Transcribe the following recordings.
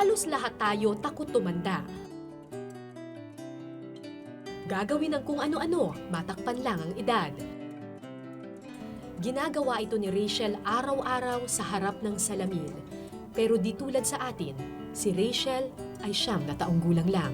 Halos lahat tayo takot tumanda. Gagawin ng kung ano-ano, matakpan lang ang edad. Ginagawa ito ni Rachel araw-araw sa harap ng salamin. Pero di tulad sa atin, si Rachel ay 9 na taong gulang lang.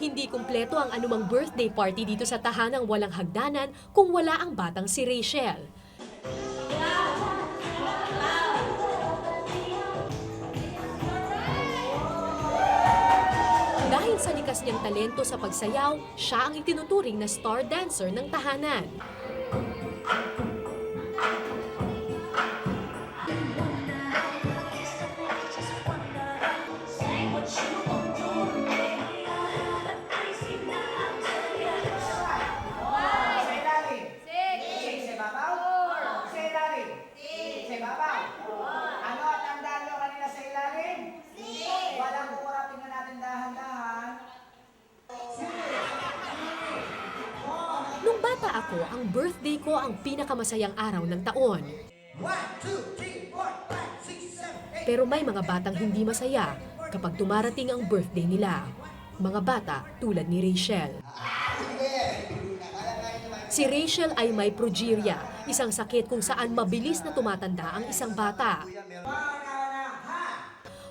Hindi kumpleto ang anumang birthday party dito sa tahanang walang hagdanan kung wala ang batang si Rachel. Dahil sa likas niyang talento sa pagsayaw, siya ang itinuturing na star dancer ng tahanan. Nung bata ako, ang birthday ko ang pinakamasayang araw ng taon. Pero may mga batang hindi masaya kapag dumarating ang birthday nila. Mga bata tulad ni Rachel. Si Rachel ay may progeria, isang sakit kung saan mabilis na tumatanda ang isang bata.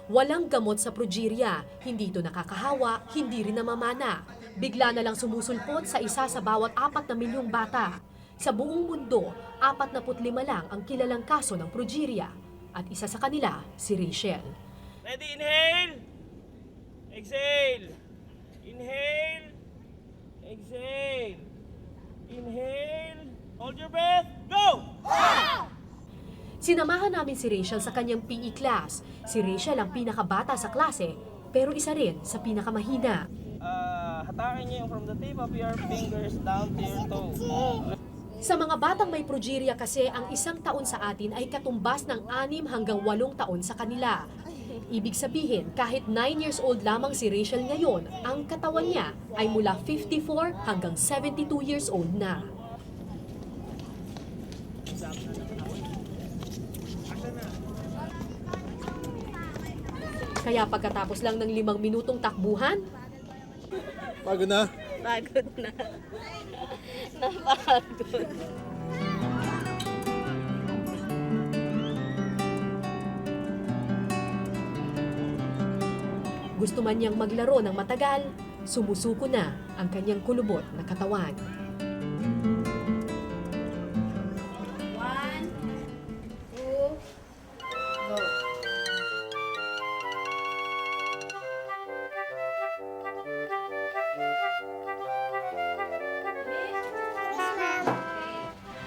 Walang gamot sa progeria, hindi ito nakakahawa, hindi rin namamana. Bigla na lang sumusulpot sa isa sa bawat 4 na milyong bata. Sa buong mundo, 45 lang ang kilalang kaso ng progeria. At isa sa kanila, si Rachel. Ready, inhale! Exhale! Inhale! Exhale! Inhale! Hold your breath! Go! Sinamahan namin si Rachel sa kanyang PE class. Si Rachel ang pinakabata sa klase, pero isa rin sa pinakamahina. Hatakin niyo yung from the tip of your fingers down to your toe. Sa mga batang may progeria kasi, ang 1 taon sa atin ay katumbas ng 6 hanggang 8 taon sa kanila. Ibig sabihin, kahit 9 years old lamang si Rachel ngayon, ang katawan niya ay mula 54 hanggang 72 years old na. Kaya pagkatapos lang ng 5 minutong takbuhan, Pagod na? Pagod na. Napakagod. gusto man niyang maglaro ng matagal, sumusuko na ang kanyang kulubot na katawan. 1, 2, go.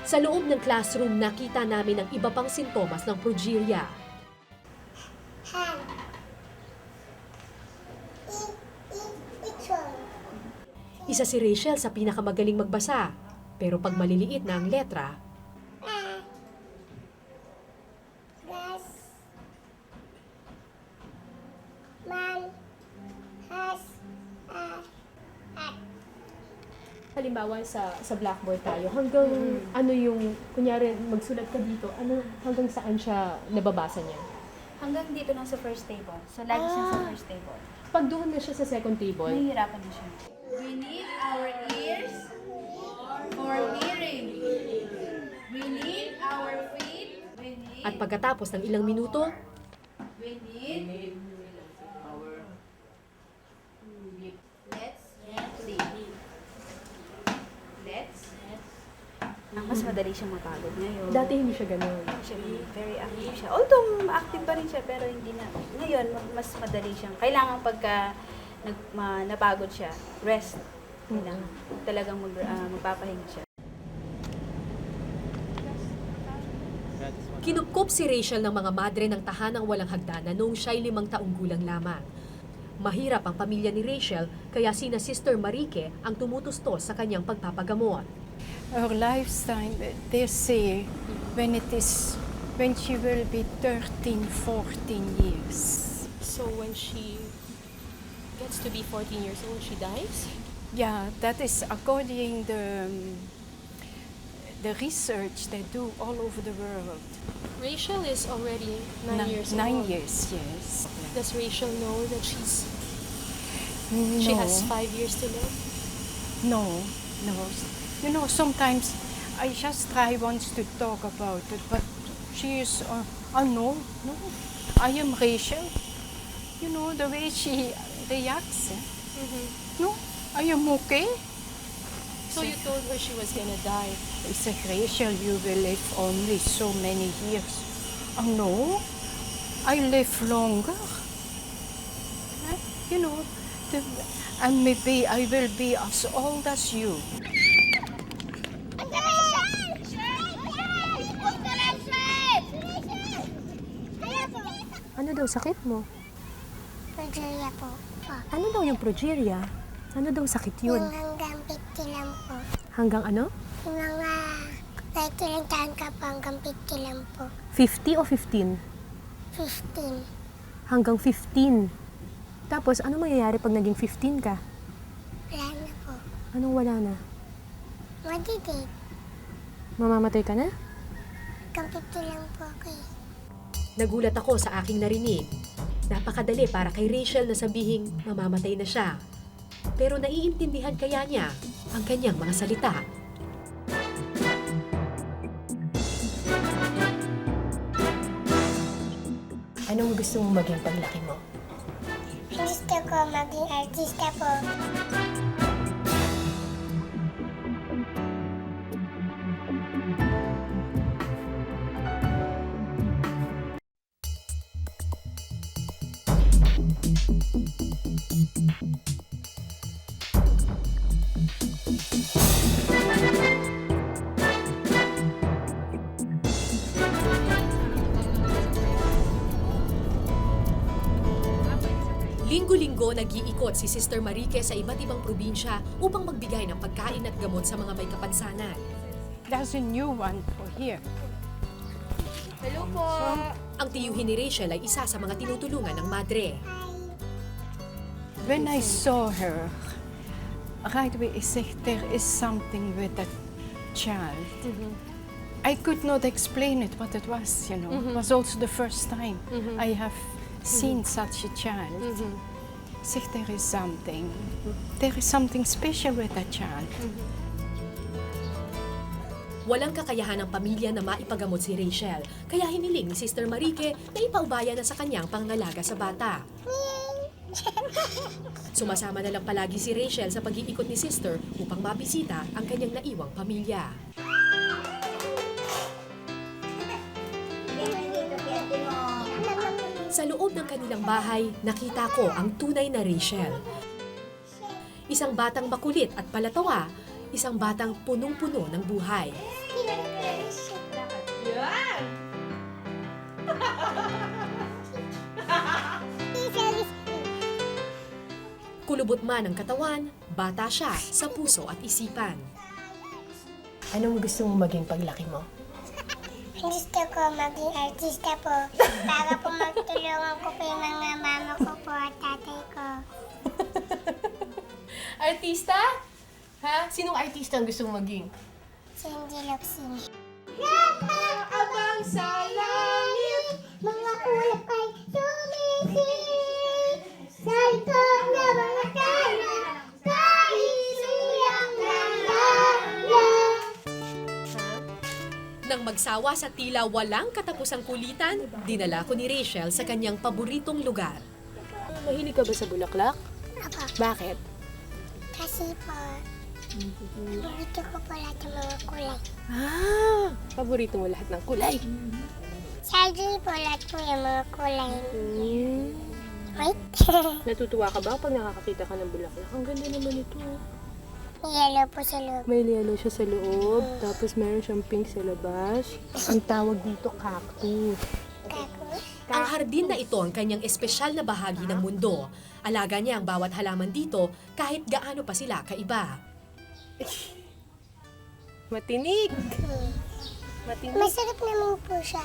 Sa loob ng classroom, nakita namin ang iba pang sintomas ng progeria. Isa si Rachel sa pinakamagaling magbasa, pero pag maliliit na ang letra, halimbawa sa blackboard tayo, hanggang ano yung, kunyari magsulat ka dito, ano, hanggang saan siya nababasa niya? Hanggang dito lang sa first table. So, lagi siya sa first table. Pag doon na siya sa second table, Nahihirapan na siya. We need our ears for hearing. We need our feet. We need, at pagkatapos ng ilang minuto, we need our let's see. Mas madali siyang mapagod ngayon. dati hindi siya ganun. Actually, very active siya. Although, active pa rin siya, pero hindi na. Ngayon, mas madali siyang. Kailangan pagka napagod siya, rest. Kailangan talagang magpapahinga siya. Kinupkop si Rachel ng mga madre ng tahanang walang hagdanan noong siya'y 5 taong gulang lamang. Mahirap ang pamilya ni Rachel kaya sina Sister Marique ang tumutustos sa kanyang pagpapagamot. Her lifetime, they say, when she will be 13, 14 years. So when she gets to be 14 years old, she dies? Yeah, that is according the research they do all over the world. Rachel is already 9 years old. 9 years, yes. Does Rachel know that she No. has 5 years to live? No. You know, sometimes I just try once to talk about it, but she is, no, I am Rachel. You know, the way she reacts. No, I am okay. So you told her she was gonna die. I said, Rachel, you will live only so many years. No, I live longer. You know, and maybe I will be as old as you. Ano daw sakit mo? Progeria po. Ano daw yung progeria? Ano daw sakit yun? Yung hanggang 50 lang po. Hanggang ano? Yung mga kahit ilang taon ka po hanggang 50 lang po. 50 o 15? 15. Hanggang 15. Tapos, ano mangyayari pag naging 15 ka? Wala na po. Anong wala na? Madidate. Mamamatay ka na? Hanggang 50 lang po ako eh. Nagulat ako sa aking narinig. Napakadali para kay Rachel na sabihing mamamatay na siya. Pero naiintindihan kaya niya ang kanyang mga salita. Anong gusto mong maging paglaki mo? Gusto ko maging artista po. Linggo-linggo nag-iikot si Sister Marique sa iba't ibang probinsya upang magbigay ng pagkain at gamot sa mga may kapansanan. There's a new one for here. Hello po! Ang tiyuhin ni Rachel ay isa sa mga tinutulungan ng madre. When I saw her, right away I said, there is something with that child. I could not explain it, what it was, you know. It was also the first time I have seen such a child. Say, there is something special with that child. Walang kakayahan ng pamilya na maipagamot si Rachel, kaya hiniling ni Sister Marique na ipaubaya na sa kanyang pangangalaga sa bata. Sumasama na lang palagi si Rachel sa pag-iikot ni Sister upang mabisita ang kanyang naiwang pamilya. Sa loob ng kanilang bahay, nakita ko ang tunay na Rachel. Isang batang makulit at palatawa, isang batang punong-puno ng buhay. Kulubot man ang katawan, bata siya sa puso at isipan. Anong gusto mong maging paglaki mo? Gusto ko maging artista po. Para po magtulungan ko po yung mga mama ko po at tatay ko. Artista? Ha? Sinong artista ang gusto mong maging? Si Hindi Locsin. Abang sa langit! Mga ulap ay sumisig sa likod na mga kaya kaisuyang nalala. Nang magsawa sa tila walang katapusang kulitan, dinala ko ni Rachel sa kanyang paboritong lugar. Mahilig ka ba sa bulaklak? Apo, Bakit? kasi po, gusto ko po lahat ng mga kulay. Ah! Paborito mo lahat ng kulay. Sadly po lahat po yung mga kulay. Wait, Natutuwa ka ba pag nakakakita ka ng bulaklak? Ang ganda naman ito. may yellow po sa loob. May yellow siya sa loob, tapos meron siyang pink sa labas. Ang tawag dito, cactus. Tapos, Ang hardin na ito ang kanyang espesyal na bahagi ng mundo. Alaga niya ang bawat halaman dito kahit gaano pa sila kaiba. Matinik. Matinik. Masarap naman po siya.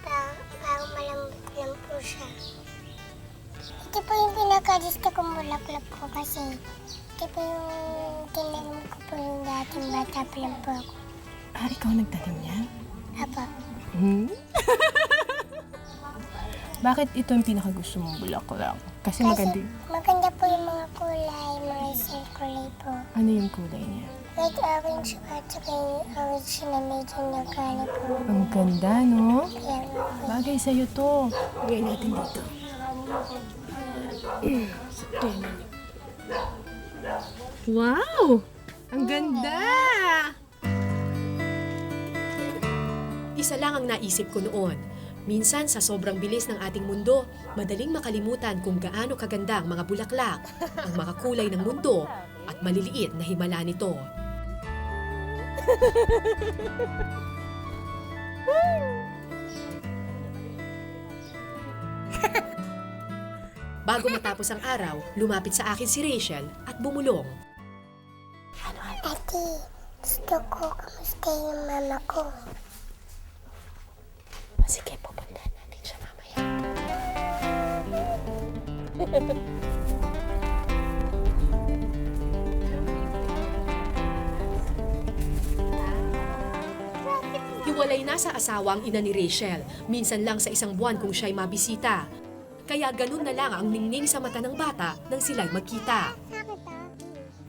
Parang malambot lang po siya. Ito po yung pinaka-gusto kong bulaklak ko kasi ito po yung tinanim ko po yung dating bata pa lang po ako. Ikaw nagtanim niya? Apa. Bakit ito yung pinakagusto mong bulaklak? Kasi maganda. Maganda po yung mga kulay, mga isang kulay po. Ano yung kulay niya? Red orange po at saka yung orange na medyo nagkala po. Ang ganda, no? Kaya nga po. Bagay sa'yo to. Lagay natin dito. Wow! Ang ganda! Isa lang ang naisip ko noon. Minsan sa sobrang bilis ng ating mundo, madaling makalimutan kung gaano kaganda ang mga bulaklak, ang mga kulay ng mundo, at maliliit na himala nito. Bago matapos ang araw, lumapit sa akin si Rachel at bumulong. Ate, gusto ko kamusta yung mama ko. Sige, pupuntahan natin siya mamaya. Hiwalay na sa asawa ang ina ni Rachel. Minsan lang sa isang buwan kung siya'y mabisita. Kaya ganun na lang ang ningning sa mata ng bata nang sila'y magkita.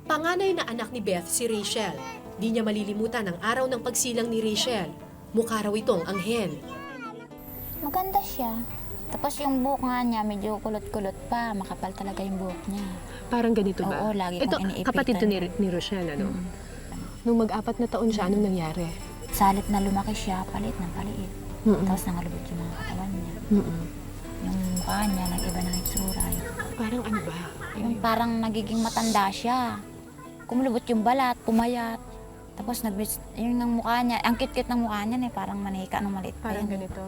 Panganay na anak ni Beth si Rachel. Di niya malilimutan ang araw ng pagsilang ni Rachel. Mukha raw itong anghel. Maganda siya. Tapos yung buhok nga niya, medyo kulot-kulot pa. Makapal talaga yung buhok niya. Parang ganito ba? Oo, lagi Ito, kong iniipitan. kapatid to ni Rochelle, ano? Nung mag-4 na taon siya, anong nangyari? Salit na lumaki siya, palit ng paliit. Tapos nangalubot yung mga katawan niya. Yung mukha niya, nag-iba ng itsura. Parang ano ba? Yung parang nagiging matanda siya. Kumulubot yung balat, pumayat. Tapos yung ng mukha niya, ang kit-kit ng mukha niya, parang manika ng maliit pa Parang yan. ganito.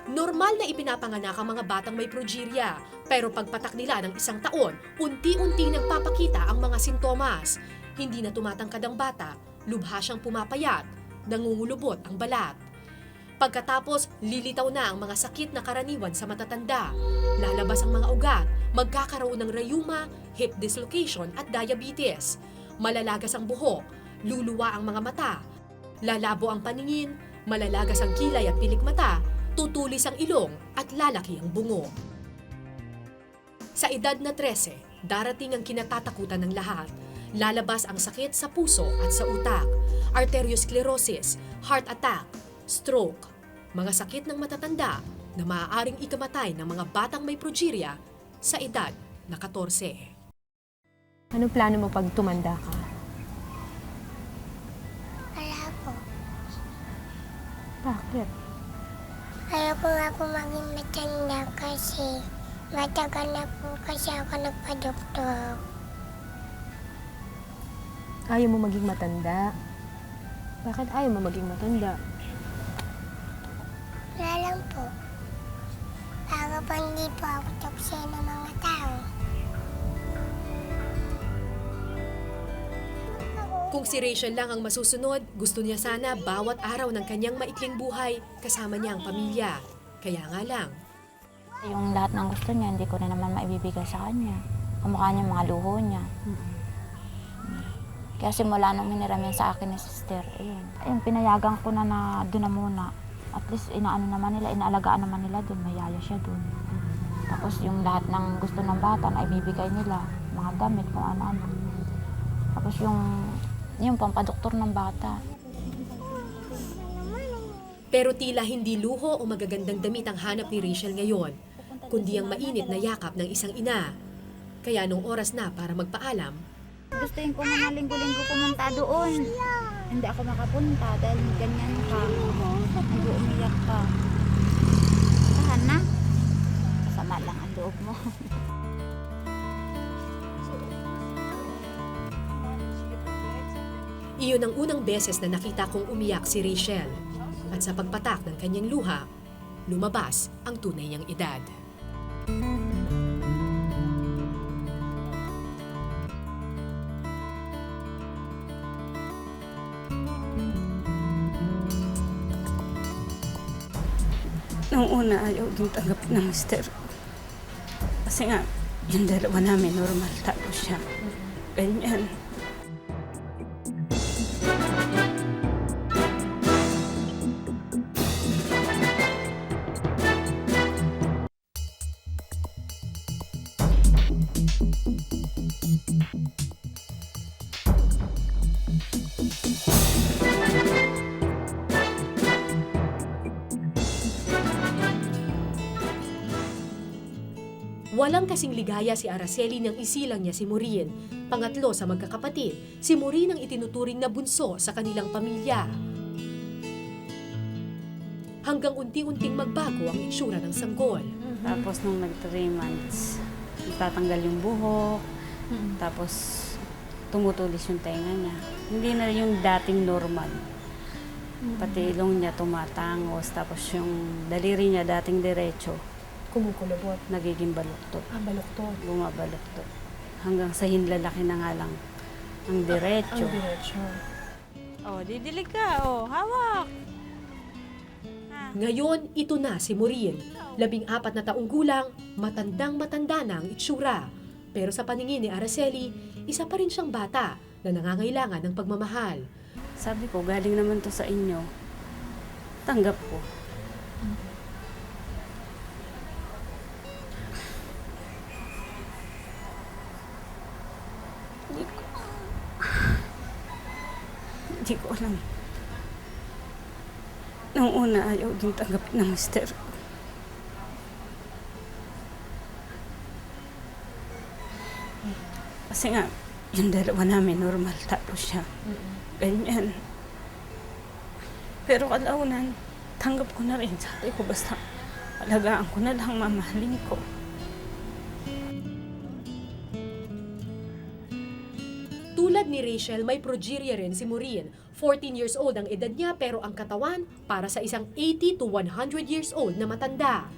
Normal na ipinapanganak ang mga batang may progeria, pero pagpatak nila ng 1 taon, unti-unti nagpapakita ang mga sintomas. Hindi na tumatangkad ang bata, lubha siyang pumapayat, nangungulubot ang balat. Pagkatapos, lilitaw na ang mga sakit na karaniwan sa matatanda. Lalabas ang mga ugat, magkakaroon ng rayuma, hip dislocation at diabetes. Malalagas ang buhok, luluwa ang mga mata, lalabo ang paningin, malalagas ang kilay at pilik mata, tutulis ang ilong at lalaki ang bungo. Sa edad na 13, darating ang kinatatakutan ng lahat. Lalabas ang sakit sa puso at sa utak, arteriosclerosis, heart attack, stroke, mga sakit ng matatanda na maaaring ikamatay ng mga batang may progeria sa edad na 14. Anong plano mo pag tumanda ka? Wala po. Bakit? Ayoko nga po maging matanda kasi matagal na po kasi ako nagpa-doktor. Ayaw mo maging matanda? Bakit ayaw mo maging matanda? Wala lang po. Para pa hindi po ako tukso ng mga tao. Kung si Rachel lang ang masusunod, gusto niya sana bawat araw ng kanyang maikling buhay kasama niya ang pamilya. Kaya nga lang, Yung lahat ng gusto niya, hindi ko rin naman maibibigay sa kanya. Kamukha niya mga luho niya. Kaya simula nung hiniram yan sa akin ni sister, ayun, pinayagan ko na doon na muna. At least inaano naman nila, inaalagaan naman nila doon, mayaya siya doon. Tapos yung lahat ng gusto ng bata na ibibigay nila, mga damit, kung ano-ano. Tapos yung pampadoktor ng bata. pero tila hindi luho o magagandang damit ang hanap ni Rachel ngayon, kundi ang mainit na yakap ng isang ina. Kaya nung oras na para magpaalam, Gustuin ko na linggo-linggo pumunta doon. Hindi ako makapunta dahil ganyan ka. Nag-uumiyak ka. Tahan na. Kasama lang ang loob mo. iyon Iyon ang unang beses na nakita kong umiyak si Rachel. At sa pagpatak ng kanyang luha, lumabas ang tunay niyang edad. Nung una, ayaw din tanggapin ng mister. Kasi nga, yung dalawa namin, normal tapos siya. Ganyan. Walang kasing ligaya si Araceli nang isilang niya si Maureen. Pangatlo sa magkakapatid, si Maureen ang itinuturing na bunso sa kanilang pamilya. Hanggang unti-unting magbago ang itsura ng sanggol. Tapos nung nag 3 months, tatanggal yung buhok. Tapos tumutulis yung tenga niya. Hindi na yung dating normal. Pati ilong niya tumatangos. Tapos yung daliri niya dating diretso, Kumukulubot. nagiging baluktot. Baluktot. Bumabaluktot. Hanggang sa hinlalaki na nga lang ang diretso. Ang diretsyo. Oh, didilig ka. Oh, hawak. Ngayon, ito na si Maureen. 14 na taong gulang, matandang-matanda na ang itsura. Pero sa paningin ni Araceli, isa pa rin siyang bata na nangangailangan ng pagmamahal. Sabi ko, galing naman to sa inyo. Tanggap ko. Hindi ko alam. Nung una, ayaw din tanggapin ng mister. Kasi nga, yung dalawa namin, normal tapos siya. Ganyan. Pero kalaunan, tanggap ko na rin. Sabi ko, basta alagaan ko na lang, mamahalin ko. Tulad ni Rachel, may progeria rin si Maureen. 14 years old ang edad niya pero ang katawan para sa isang 80 to 100 years old na matanda.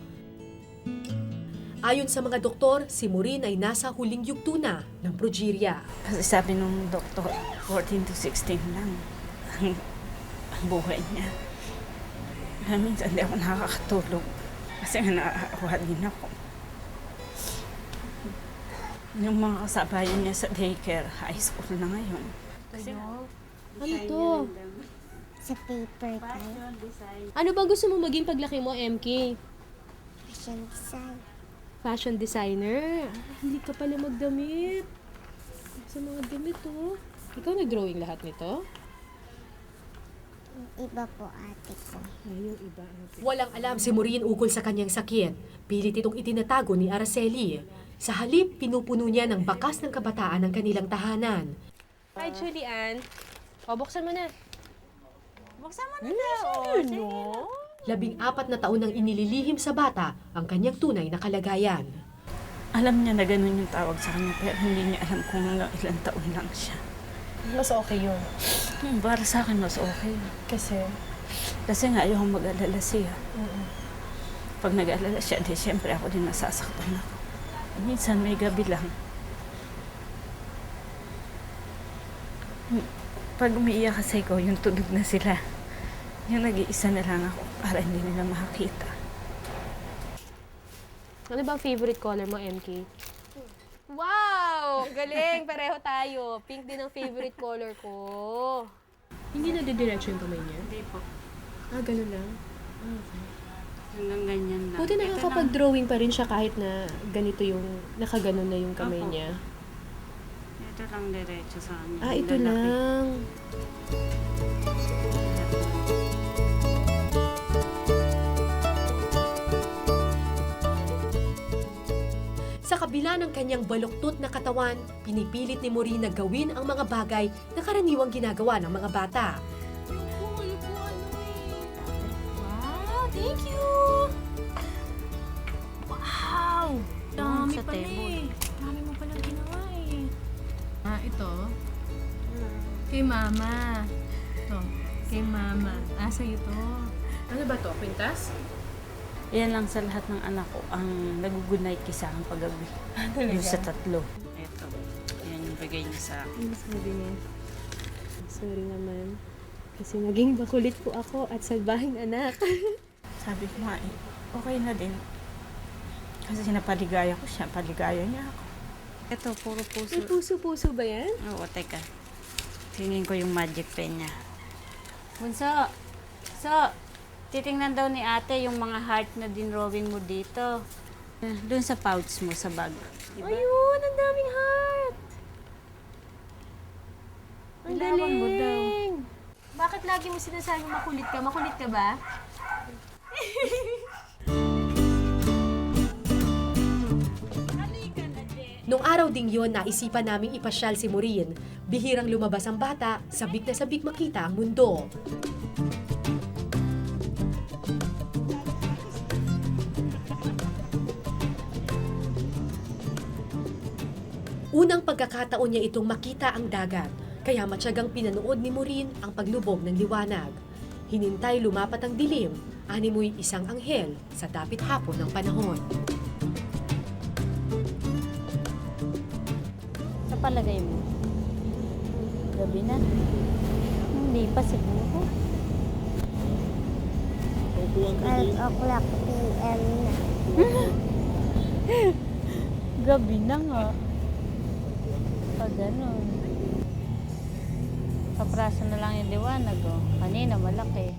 Ayon sa mga doktor, si Maureen ay nasa huling yugto na ng progeria. Kasi sabi nung doktor, 14 to 16 lang ang buhay niya. Kaya minsan di ako nakakatulog. Kasi nga naaawa din ako. Yung mga kasabayan niya sa daycare, high school na ngayon. Kasi Ano to? Sa paper tayo. Ano ba gusto mo maging paglaki mo, MK? Fashion design. Fashion designer? Hindi ka pala magdamit. Sa mga damit, oh. Ikaw nag-drawing lahat nito? Iba po ate ko. Ay, yung iba. Walang alam si Maureen ukol sa kanyang sakit. Pilit itong itinatago ni Araceli. Sa halip, pinupuno niya ng bakas ng kabataan ng kanilang tahanan. Hi, Julianne. O, buksan mo na. buksan mo na daw. 14 na taon nang inililihim sa bata ang kanyang tunay na kalagayan. Alam niya na ganun yung tawag sa kanya, pero hindi niya alam kung hanggang ilang taon lang siya. Mas okay yun. Para sa akin, mas okay. Kasi nga, ayaw mag-alala siya. Pag nag-alala siya, di siyempre ako din nasasaktan ako. Minsan may gabi lang. Pag umiiyak kasi ko, yung tulog na sila. Yung nag-iisa na lang ako para hindi nila makakita. Ano ba ang favorite color mo, MK? Wow! Galing! Pareho tayo. Pink din ang favorite color ko. Hindi na didiretso yung kamay niya? Hindi po. Ah, ganun lang. Hanggang ganyan lang. Buti nakakapag-drawing pa rin siya kahit na ganito yung, nakaganon na yung kamay Opo. niya. Ito lang diretso sa amin. Ah, ito Lalaki. lang. Sa kabila ng kanyang baluktot na katawan, pinipilit ni Maureen na gawin ang mga bagay na karaniwang ginagawa ng mga bata. Wow! Thank you! Wow! Dami Sa pa table. Dami mo palang ginawa eh. Ah, ito? Kay Mama. mama. Sa'yo to. Ano ba to? Kwintas? Yan lang sa lahat ng anak ko ang nag-good night kiss sa akin paggabi. Yung sa tatlo. Ito. Yan yung bigay niya sa akin. Ano sabi niya? Sorry naman. Kasi naging bakulit po ako at salbahing anak. Sabi ko nga okay na din. Kasi sinapaligaya ko siya, paligaya niya ako. Ito, puro puso. May puso-puso ba yan? Oo, teka. Tingin ko yung magic pen niya. Bunso! So, titingnan daw ni ate yung mga heart na dinrawing mo dito. Doon sa pouch mo, sa bag. Diba? Ayun! Ang daming heart! Ang Ilawan mo daw. galing! Bakit lagi mo sinasabi makulit ka? Makulit ka ba? Nung araw ding yon, naisipan naming ipasyal si Maureen. Bihirang lumabas ang bata, sabik na sabik makita ang mundo. Unang pagkakataon niya itong makita ang dagat, kaya matyagang pinanood ni Maureen ang paglubog ng liwanag. Hinintay lumapat ang dilim, animoy isang anghel sa dapit hapon ng panahon. Sa palagay mo, gabi na. Hindi pa siguro. 12 o'clock p.m. na. Gabi na nga. Pag ganun. Kapraso na lang yung liwanag, oh. Kanina malaki.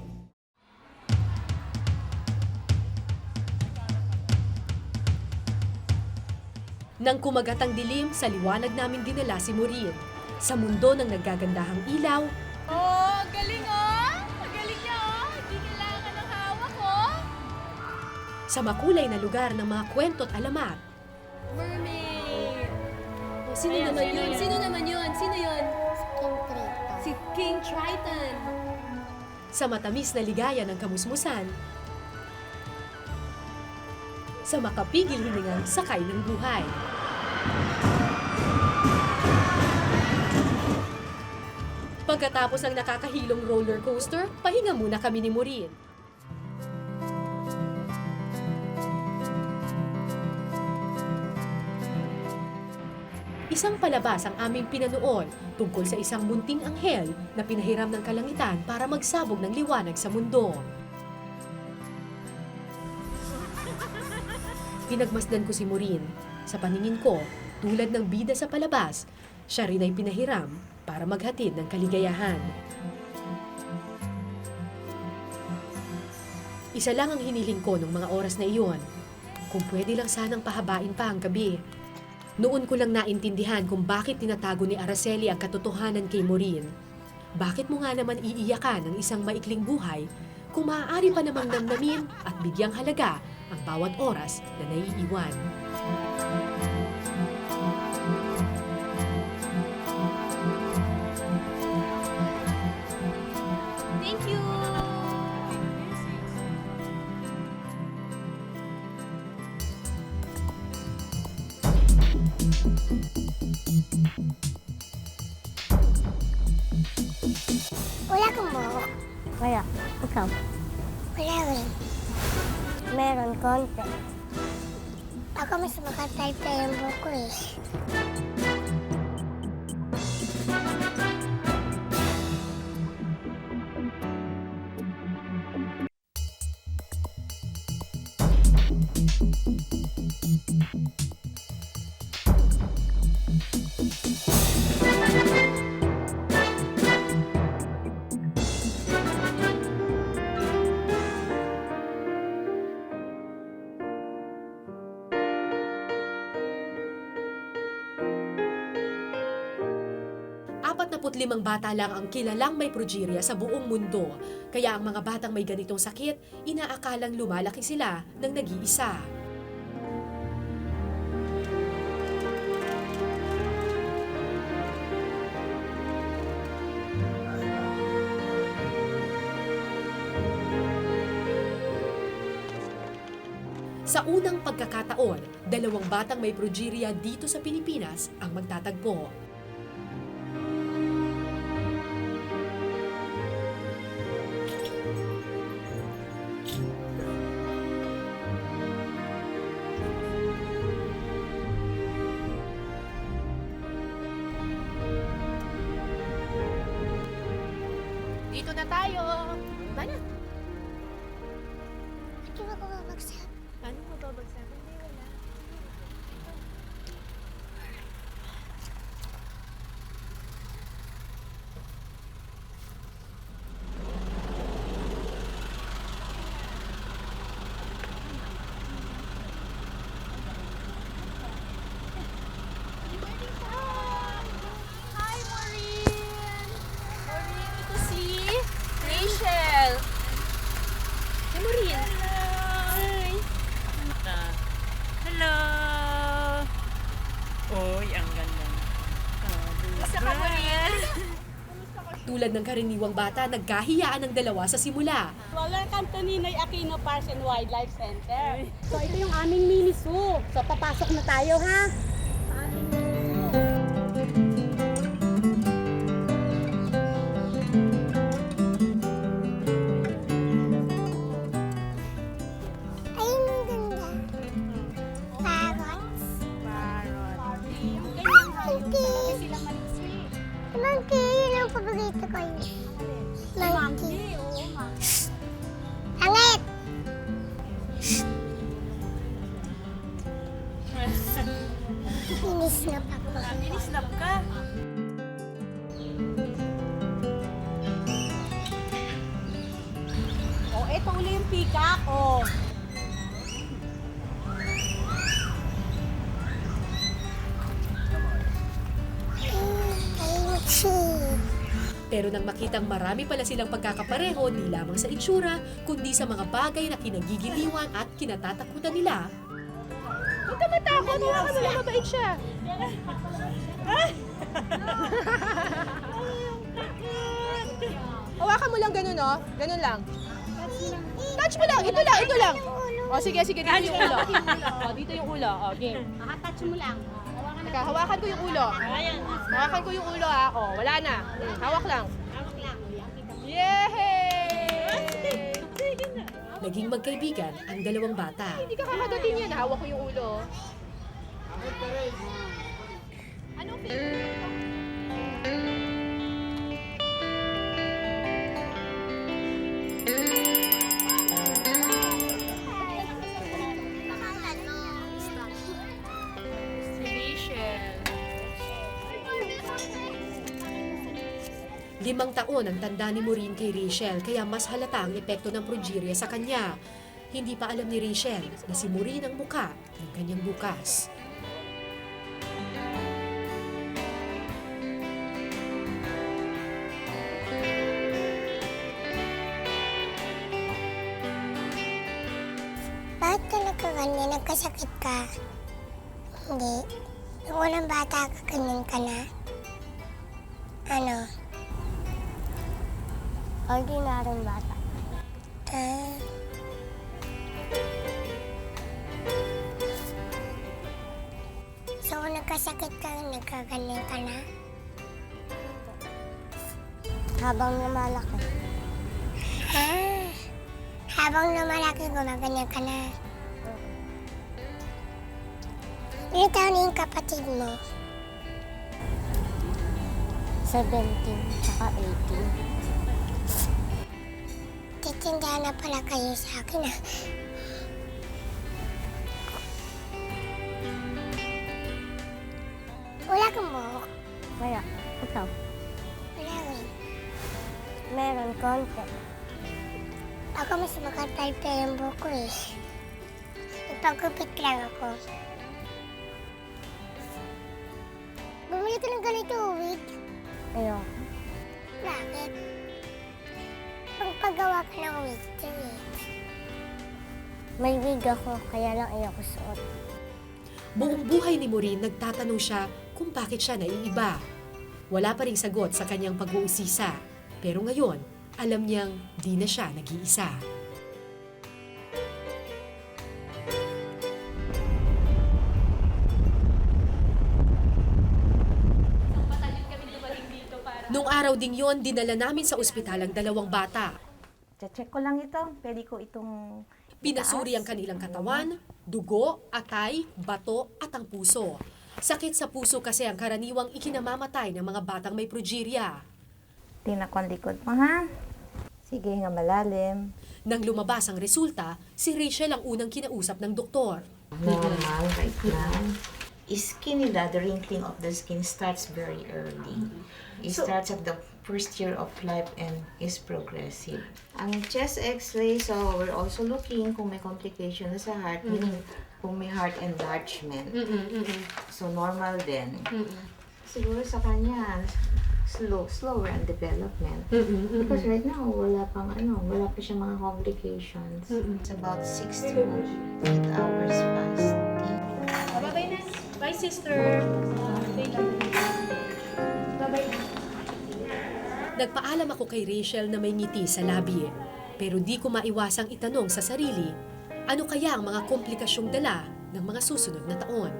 Nang kumagat ang dilim, sa liwanag namin dinala si Maureen. Sa mundo ng naggagandahang ilaw, Oh, galing oh! Magaling niya oh! Hindi kailangan ng hawak oh! sa makulay na lugar ng mga kwento at alamat, Mermaid! Oh, sino naman yun? Sino naman yun? Sino yun? Si King Triton. sa matamis na ligaya ng kamusmusan, sa makapigil hiningang sakay ng buhay. Pagkatapos ng nakakahilong roller coaster, pahinga muna kami ni Maureen. Isang palabas ang aming pinanood tungkol sa isang munting anghel na pinahiram ng kalangitan para magsabog ng liwanag sa mundo. Pinagmasdan ko si Maureen. Sa paningin ko, tulad ng bida sa palabas, siya rin ay pinahiram para maghatid ng kaligayahan. Isa lang ang hiniling ko nung mga oras na iyon. Kung pwede lang sanang pahabain pa ang gabi. Noon ko lang naintindihan kung bakit tinatago ni Araceli ang katotohanan kay Maureen. Bakit mo nga naman iiyakan ang isang maikling buhay kung maaari pa namang namnamin at bigyang halaga ang bawat oras na naiiwan. Thank you! Wala kang buhok. Kaya, ikaw. Wala rin. Meron konti. Ako mas makatay pa yung buhok ko eh. Limang bata lang ang kilalang may progeria sa buong mundo. Kaya ang mga batang may ganitong sakit, inaakalang lumalaki sila ng nag-iisa. Sa unang pagkakataon, 2 batang may progeria dito sa Pilipinas ang magtatagpo. na tayo. Tanya. Hindi mo ako mabagsak. Ano mo babagsak? Hindi, wala. Hi, Maureen! Maureen, ito si Rachel. Hey, Maureen. Hello! Uy, ang ganda. Gusto ka, Maureen? Tulad ng karaniwang bata, nagkahiyaan ang dalawa sa simula. Welcome to Ninoy Aquino Parks and Wildlife Center. So ito yung aming mini zoo. So papasok na tayo ha. Ayun, ang ganda. Parrots. Monkey. Monkey, yun ang paborito ko yun. Monkey. Angit! Inisnap ako. Inisnap ka? O ito uli yung peacock. O. Pero nang makitang marami pala silang pagkakapareho, di lamang sa itsura, kundi sa mga bagay na kinagigiliwan at kinatatakutan nila. Huwag ka matakot. Huwag ka naman, mabait siya. Hawakan mo lang ganun, oh. Ganun lang. Touch mo lang. Ito lang, ito lang. O, sige, sige. Dito yung ulo. O, dito yung ulo. O, game. Touch mo lang. Teka, hawakan ko yung ulo. Hawakan ko yung ulo, ha. O, wala na. Hawak lang. Yay! Naging magkaibigan ang dalawang bata. Hindi ka kakagatin yan. Hawak ko yung ulo. Si Rachel. 5 taon ang tanda ni Maureen kay Rachel, kaya mas halata ang epekto ng progeria sa kanya. Hindi pa alam ni Rachel na si Maureen ang muka ng kanyang bukas. Bakit ka nagkaganyan? Nagkasakit ka? Hindi. Nung unang bata ka, ganyan ka na? Ano? Ordinaryong bata. Ah. So, kung nagkasakit ka, nagkaganyan ka na? Habang lumalaki. Ah. Habang lumalaki, gumaganyan ka na. Ilang taon na yung kapatid mo? 17, tsaka 18. Titindahan na pala kayo sa akin, ha? Wala kang buhok? Wala. Ikaw? Wala rin. Meron, konti. Ako mas makapal pa yung buhok ko, eh. Ipagkupit lang ako. Bumili ka ng ganito, wig. Ayoko. Bakit? Pagpagawa ka ng wig, eh. May wig ako, kaya lang ayoko suot. Buong buhay ni Maureen nagtatanong siya kung bakit siya naiiba. Wala pa ring sagot sa kanyang pag-uusisa. Pero ngayon, alam niyang di na siya nag-iisa. Nung araw ding yon, dinala namin sa ospital ang 2 bata. Check ko lang ito. Pwede ko itong Pinasuri ang kanilang katawan, dugo, atay, bato at ang puso. Sakit sa puso kasi ang karaniwang ikinamamatay ng mga batang may progeria. Tingnan ko ang likod mo, ha? Sige nga malalim. Nang lumabas ang resulta, si Rachel ang unang kinausap ng doktor. Normal right now. Skin nila, the wrinkling of the skin starts very early. It starts at the first year of life and is progressive. Ang chest x-ray, so we're also looking kung may complication na sa heart, meaning kung may heart enlargement. So normal din. Siguro sa kanya, slower ang development. Because right now, wala pa siya mga complications. It's about 6 to 8 hours fast. Bye-bye na. Bye, sister. Bye-bye. Nagpaalam ako kay Rachel na may ngiti sa labi. Pero di ko maiwasang itanong sa sarili, ano kaya ang mga komplikasyong dala ng mga susunod na taon?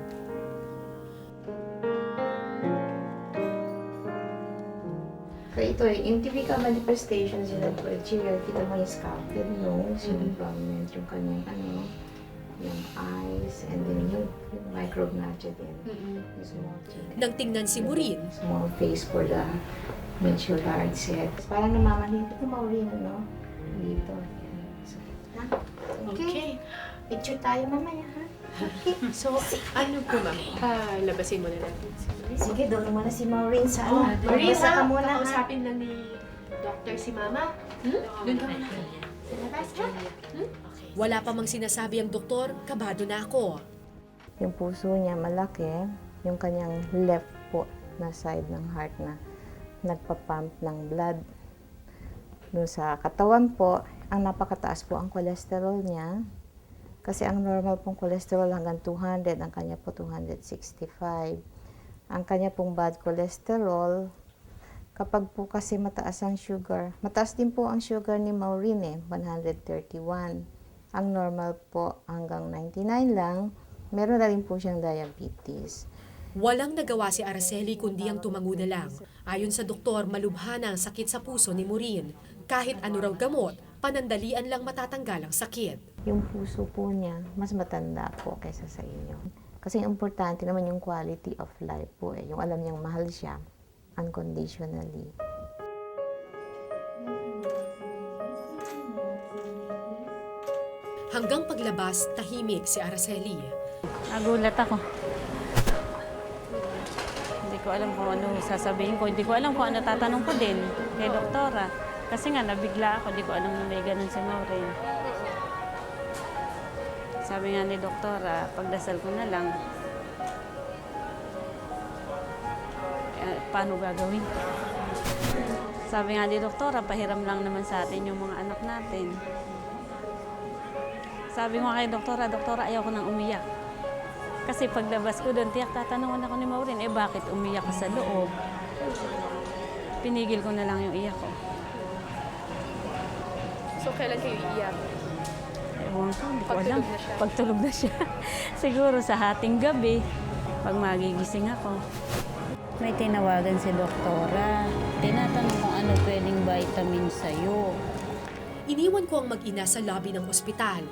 Kaya ito yung typical manifestations yun ng progeria, kita mo yung scalpel nose, yung prominent, yung kanyang yung eyes, and then yung micrognatha din. Yung small chin. Nang tingnan si Maureen, Small face for the mature large set. Parang namamanhit. Ito Maureen, no? Dito. Yan. So, ha? Okay. Picture tayo mamaya, ha? Okay. So, ano po ma'am? Labasin muna natin. Sige, doon muna si Maureen sa Maureen, Magbasa ka muna, ha? kakausapin lang ni Doctor si Mama. Doon ka muna. Sa labas, ha? wala pa mang sinasabi ang doktor, kabado na ako. Yung puso niya malaki, yung kanyang left po na side ng heart na nagpa-pump ng blood. Doon sa katawan po, ang napakataas po ang cholesterol niya. Kasi ang normal pong cholesterol hanggang 200, ang kanya po 265. Ang kanya pong bad cholesterol, kapag po kasi mataas ang sugar, mataas din po ang sugar ni Maureen 131. Ang normal po hanggang 99 lang, meron na rin po siyang diabetes. Walang nagawa si Araceli kundi ang tumango na lang. Ayon sa doktor, malubhana ang sakit sa puso ni Maureen. Kahit ano raw gamot, panandalian lang matatanggal ang sakit. Yung puso po niya, mas matanda po kaysa sa inyo. Kasi importante naman yung quality of life po yung alam niyang mahal siya unconditionally. Hanggang paglabas, tahimik si Araceli. Nagulat ako. Hindi ko alam kung ano sasabihin ko. Hindi ko alam kung ano tatanong ko din kay doktora. Kasi nga, nabigla ako. Hindi ko alam na may ganun si Maureen. Sabi nga ni doktora, pagdasal ko na lang, paano gagawin? Sabi nga ni doktora, pahiram lang naman sa atin yung mga anak natin. Sabi ko kay doktora, ayaw ko nang umiyak. Kasi paglabas ko doon, tiyak tatanungan ako ni Maureen, bakit umiyak ka sa loob? Pinigil ko na lang yung iyak ko. So, kailan kayo iiyak? Ewan ko, hindi ko alam. Pagtulog na siya. Siguro sa hating gabi, pag magigising ako. May tinawagan si doktora. Tinatanong kung ano pwedeng vitamin sa'yo. Iniwan ko ang mag-ina sa lobby ng ospital.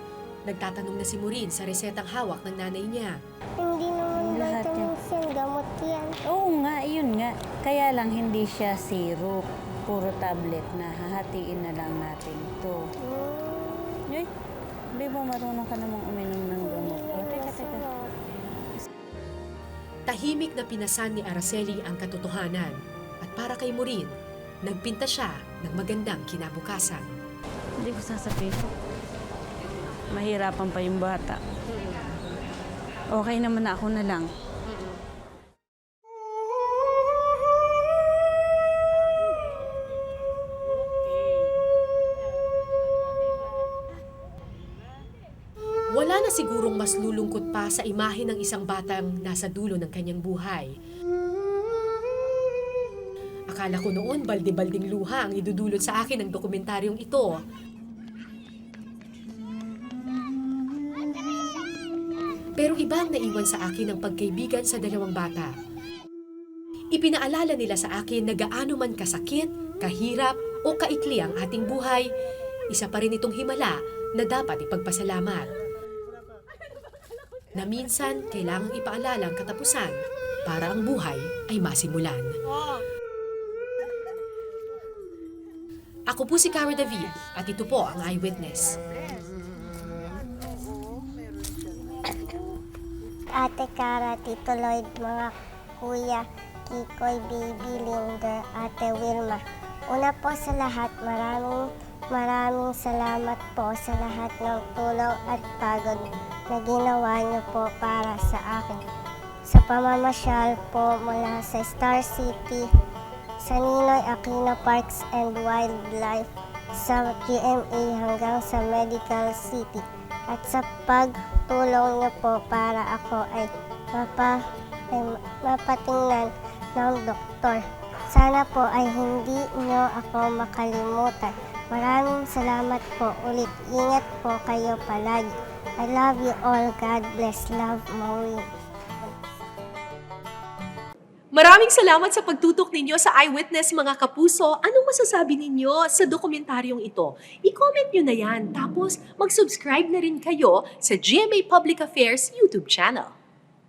Nagtatanong na si Maureen sa resetang hawak ng nanay niya. Hindi naman Lahat vitamins yan, gamot yan. Oo nga, yun nga. Kaya lang hindi siya syrup. Puro tablet na. Hahatiin na lang natin ito. Yoy, di ba marunong ka namang uminom ng gamot? Teka. Tahimik na pinasan ni Araceli ang katotohanan. At para kay Maureen, nagpinta siya ng magandang kinabukasan. Hindi ko sasabihin. Mahirapan pa yung bata. Okay naman na ako na lang. Wala na sigurong mas lulungkot pa sa imahe ng isang batang nasa dulo ng kanyang buhay. Akala ko noon balde-balding luha ang idudulot sa akin ng dokumentaryong ito. Pero iba ang naiwan sa akin ang pagkaibigan sa dalawang bata. Ipinaalala nila sa akin na gaano man kasakit, kahirap o kaikli ang ating buhay, isa pa rin itong himala na dapat ipagpasalamat. Na minsan kailangang ipaalala ang katapusan para ang buhay ay masimulan. Ako po si Cara David at ito po ang Eyewitness. Ate Cara, Tito Lloyd, mga kuya, Kikoy, Baby, Linder, Ate Wilma. Una po sa lahat, maraming salamat po sa lahat ng tulong at pagod na ginawa niyo po para sa akin. Sa pamamasyal po mula sa Star City, sa Ninoy Aquino Parks and Wildlife, sa GMA hanggang sa Medical City, at sa pagtulong niyo po para ako ay mapatingnan ng doktor. Sana po ay hindi niyo ako makalimutan. Maraming salamat po ulit. Ingat po kayo palagi. I love you all. God bless. Love, Maureen. Maraming salamat sa pagtutok ninyo sa Eyewitness, mga kapuso. Anong masasabi ninyo sa dokumentaryong ito? I-comment nyo na yan. Tapos mag-subscribe na rin kayo sa GMA Public Affairs YouTube channel.